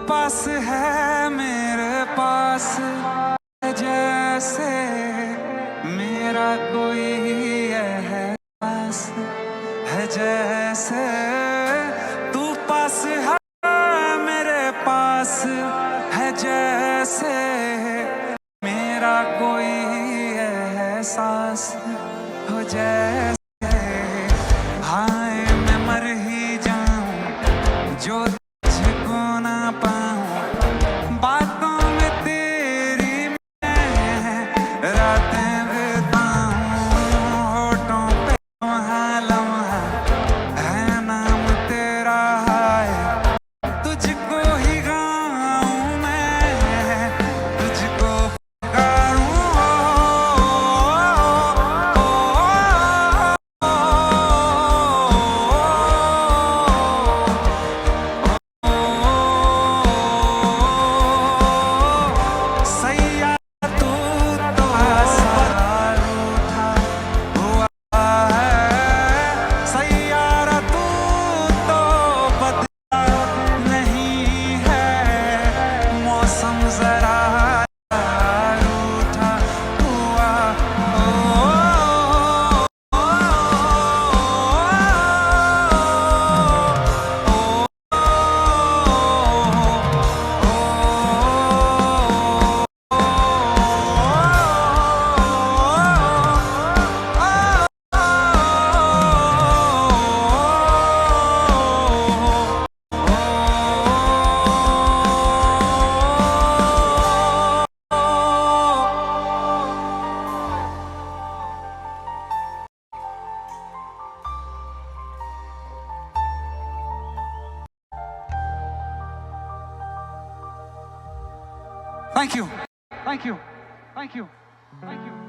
Pass है मेरे pass है जैसे मेरा कोई एहसास है जैसे तू पास है मेरे पास है जैसे मेरा कोई एहसास हो जैसे हाय मैं मर ही जाऊं जो तुझको ना पाऊं बातों में तेरी मैं रातें बिताऊं होठों पे लम्हा लम्हा है नाम तेरा हाय तुझको ही गाऊं मैं तुझको पुकारूं सैया तू तो आसमान रूठा हुआ है सैयारा तू तो बदला नहीं है मौसम जरा रूठा हुआ Thank you. Thank you. Thank you. Thank you.